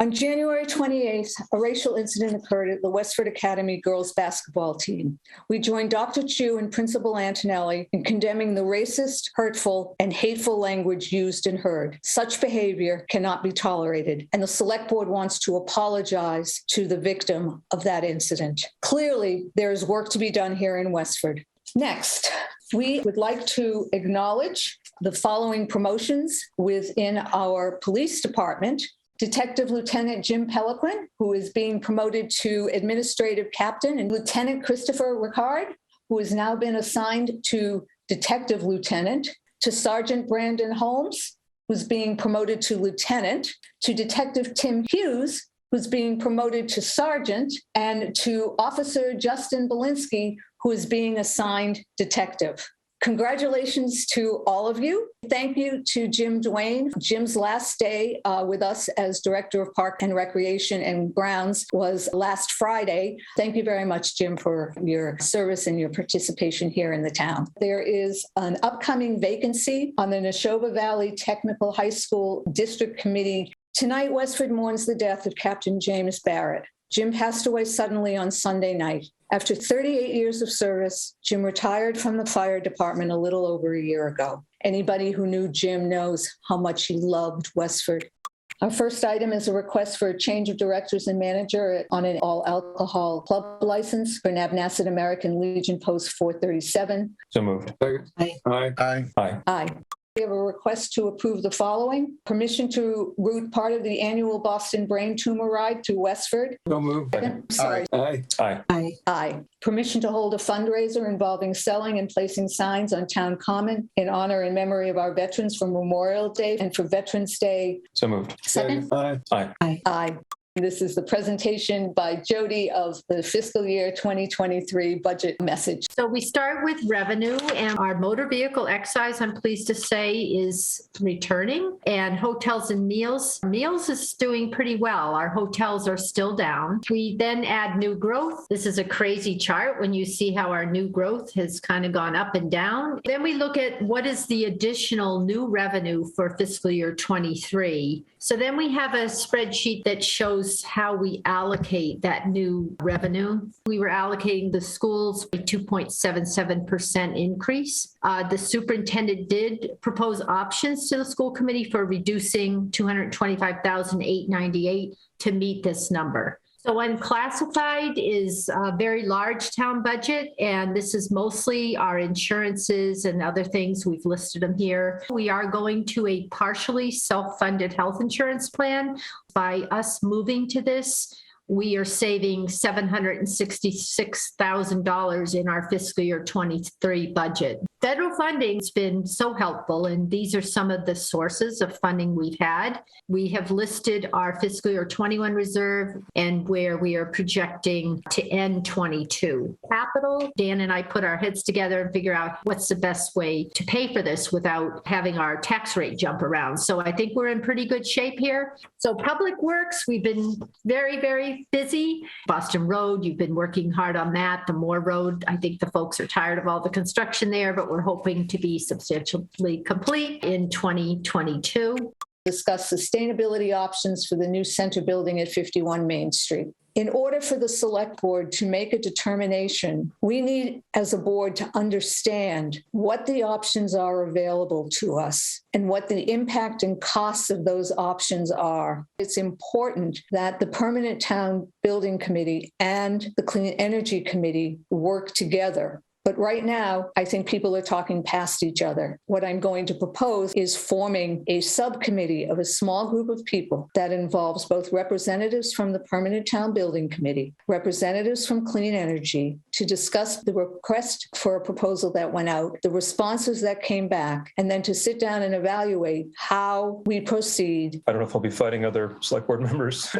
On January 28th, a racial incident occurred at the Westford Academy girls basketball team. We joined Dr. Chu and Principal Antonelli in condemning the racist, hurtful, and hateful language used and heard. Such behavior cannot be tolerated, and the Select Board wants to apologize to the victim of that incident. Clearly, there is work to be done here in Westford. Next, we would like to acknowledge the following promotions within our police department. Detective Lieutenant Jim Peliquin, who is being promoted to Administrative Captain, and Lieutenant Christopher Ricard, who has now been assigned to Detective Lieutenant, to Sergeant Brandon Holmes, who's being promoted to Lieutenant, to Detective Tim Hughes, who's being promoted to Sergeant, and to Officer Justin Belinsky, who is being assigned Detective. Congratulations to all of you. Thank you to Jim Duane. Jim's last day with us as Director of Park and Recreation and Grounds was last Friday. Thank you very much, Jim, for your service and your participation here in the town. There is an upcoming vacancy on the Neshoba Valley Technical High School District Committee. Tonight, Westford mourns the death of Captain James Barrett. Jim passed away suddenly on Sunday night. After 38 years of service, Jim retired from the fire department a little over a year ago. Anybody who knew Jim knows how much he loved Westford. Our first item is a request for a change of directors and manager on an all-alcohol club license for Nabnasset American Legion Post 437. So moved. Aye. Aye. Aye. Aye. Aye. We have a request to approve the following. Permission to route part of the annual Boston Brain Tumor Ride to Westford. So moved. Sorry. Aye. Aye. Aye. Aye. Permission to hold a fundraiser involving selling and placing signs on Town Common in honor and memory of our veterans for Memorial Day and for Veterans Day. So moved. Second. Aye. Aye. Aye. Aye. This is the presentation by Jody of the fiscal year 2023 budget message. So we start with revenue, and our motor vehicle excise, I'm pleased to say, is returning, and hotels and meals. Meals is doing pretty well. Our hotels are still down. We then add new growth. This is a crazy chart when you see how our new growth has kind of gone up and down. Then we look at what is the additional new revenue for fiscal year 23. So then we have a spreadsheet that shows how we allocate that new revenue. We were allocating the schools a 2.77% increase. The superintendent did propose options to the school committee for reducing $225,898 to meet this number. So unclassified is a very large town budget, and this is mostly our insurances and other things. We've listed them here. We are going to a partially self-funded health insurance plan. By us moving to this, we are saving $766,000 in our fiscal year 23 budget. Federal funding has been so helpful, and these are some of the sources of funding we've had. We have listed our fiscal year 21 reserve and where we are projecting to end 22. Capital, Dan and I put our heads together and figure out what's the best way to pay for this without having our tax rate jump around. So I think we're in pretty good shape here. So Public Works, we've been very, very busy. Boston Road, you've been working hard on that. The Moore Road, I think the folks are tired of all the construction there, but we're hoping to be substantially complete in 2022. Discuss sustainability options for the new center building at 51 Main Street. In order for the select board to make a determination, we need, as a board, to understand what the options are available to us and what the impact and costs of those options are. It's important that the Permanent Town Building Committee and the Clean Energy Committee work together. But right now, I think people are talking past each other. What I'm going to propose is forming a subcommittee of a small group of people that involves both representatives from the Permanent Town Building Committee, representatives from Clean Energy, to discuss the request for a proposal that went out, the responses that came back, and then to sit down and evaluate how we proceed. I don't know if I'll be fighting other select board members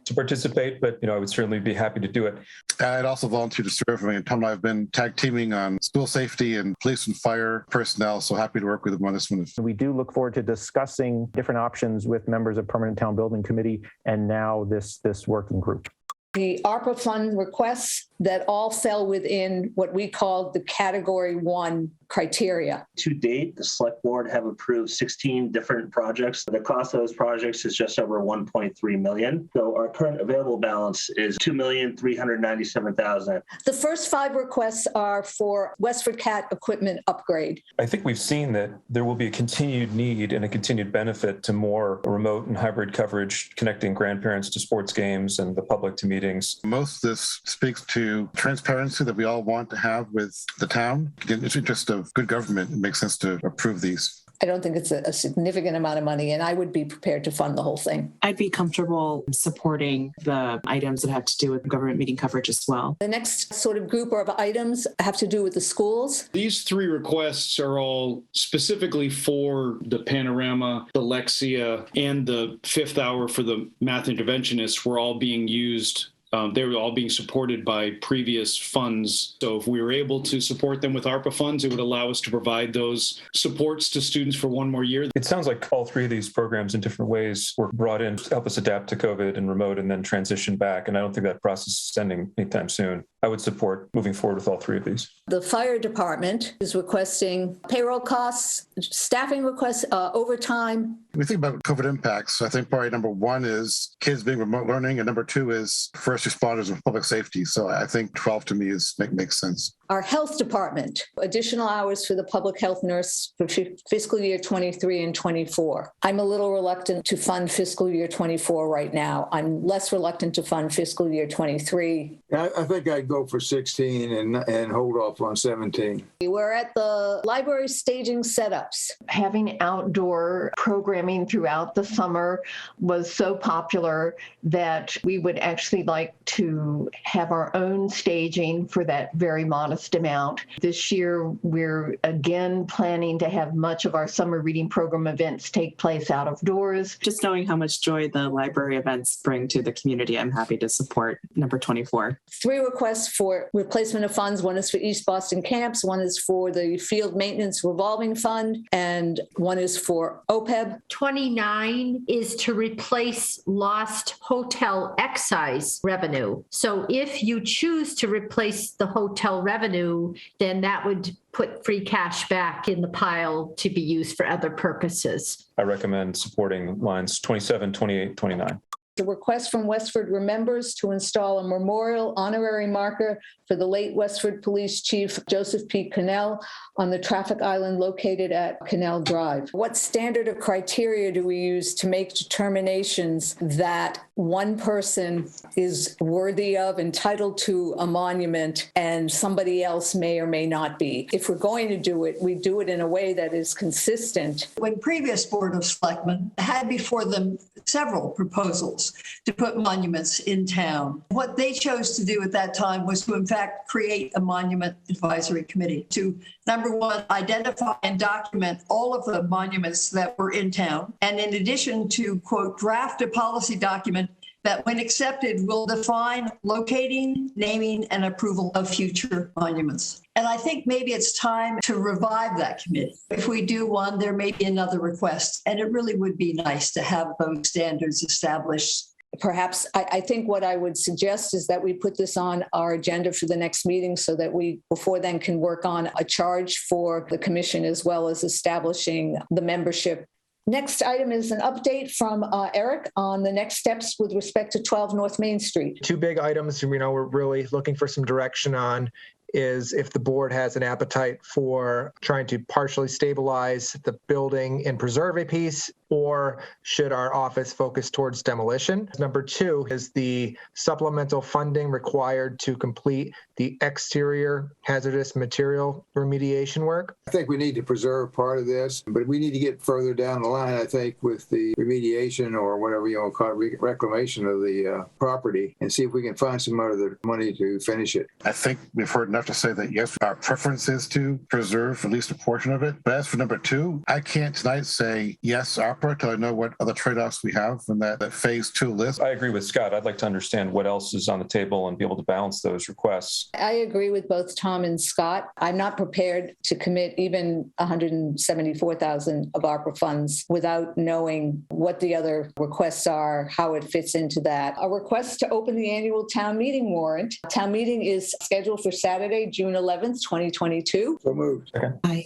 to participate, but I would certainly be happy to do it. I'd also volunteer to serve. Tom and I have been tag teaming on school safety and police and fire personnel, so happy to work with them on this one. We do look forward to discussing different options with members of Permanent Town Building Committee and now this working group. The ARPA fund requests that all fell within what we called the Category 1 criteria? To date, the select board have approved 16 different projects. The cost of those projects is just over $1.3 million. So our current available balance is $2,397,000. The first 5 requests are for WestfordCAT equipment upgrade. I think we've seen that there will be a continued need and a continued benefit to more remote and hybrid coverage connecting grandparents to sports games and the public to meetings. Most of this speaks to transparency that we all want to have with the town. In the interest of good government, it makes sense to approve these. I don't think it's a significant amount of money, and I would be prepared to fund the whole thing. I'd be comfortable supporting the items that have to do with government meeting coverage as well. The next sort of group of items have to do with the schools. These 3 requests are all specifically for the Panorama, the Lexia, and the 5th hour for the math interventionists were all being used. They were all being supported by previous funds. So if we were able to support them with ARPA funds, it would allow us to provide those supports to students for 1 more year. It sounds like all 3 of these programs in different ways were brought in to help us adapt to COVID and remote and then transition back. And I don't think that process is ending anytime soon. I would support moving forward with all 3 of these. The fire department is requesting payroll costs, staffing requests, overtime. When we think about COVID impacts, I think priority number 1 is kids being remote learning, and number 2 is first responders and public safety. So I think 12 to me makes sense. Our health department, additional hours for the public health nurse for fiscal year 23 and 24. I'm a little reluctant to fund fiscal year 24 right now. I'm less reluctant to fund fiscal year 23. I think I'd go for 16 and hold off on 17. We're at the library staging setups. Having outdoor programming throughout the summer was so popular that we would actually like to have our own staging for that very modest amount. This year, we're again planning to have much of our summer reading program events take place out of doors. Just knowing how much joy the library events bring to the community, I'm happy to support number 24. 3 requests for replacement of funds. 1 is for East Boston camps, 1 is for the field maintenance revolving fund, and 1 is for OPEB. 29 is to replace lost hotel excise revenue. So if you choose to replace the hotel revenue, then that would put free cash back in the pile to be used for other purposes. I recommend supporting lines 27, 28, 29. The request from Westford Remembers to install a memorial honorary marker for the late Westford Police Chief Joseph P. Cannell on the traffic island located at Canal Drive. What standard of criteria do we use to make determinations that one person is worthy of, entitled to a monument, and somebody else may or may not be? If we're going to do it, we do it in a way that is consistent. When previous Board of Selectmen had before them several proposals to put monuments in town, what they chose to do at that time was to, in fact, create a monument advisory committee to, number 1, identify and document all of the monuments that were in town. And in addition to, quote, draft a policy document that, when accepted, will define locating, naming, and approval of future monuments. And I think maybe it's time to revive that committee. If we do one, there may be another request. And it really would be nice to have those standards established. Perhaps, I think what I would suggest is that we put this on our agenda for the next meeting so that we, before then, can work on a charge for the commission as well as establishing the membership. Next item is an update from Eric on the next steps with respect to 12 North Main Street. 2 big items we're really looking for some direction on is if the board has an appetite for trying to partially stabilize the building and preserve a piece, or should our office focus towards demolition? Number 2 is the supplemental funding required to complete the exterior hazardous material remediation work. I think we need to preserve part of this, but we need to get further down the line, I think, with the remediation or whatever you want to call it, reclamation of the property, and see if we can find some other money to finish it. I think we've heard enough to say that, yes, our preference is to preserve at least a portion of it. But as for number 2, I can't tonight say, yes, ARPA ARPA till I know what other trade-offs we have in that phase 2 list. I agree with Scott. I'd like to understand what else is on the table and be able to balance those requests. I agree with both Tom and Scott. I'm not prepared to commit even $174,000 of ARPA funds without knowing what the other requests are, how it fits into that. A request to open the annual town meeting warrant. Town meeting is scheduled for Saturday, June 11th, 2022. So moved. Aye.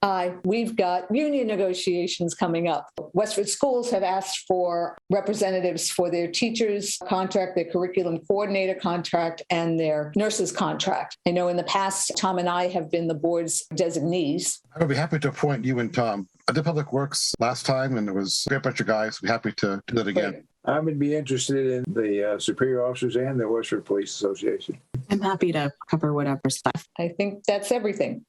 Aye. We've got union negotiations coming up. Westford schools have asked for representatives for their teachers' contract, their curriculum coordinator contract, and their nurses' contract. I know in the past, Tom and I have been the board's designees. I would be happy to appoint you and Tom. I did Public Works last time, and it was a great bunch of guys. We're happy to do that again. I would be interested in the superior officers and the Westford Police Association. I'm happy to cover whatever stuff. I think that's everything.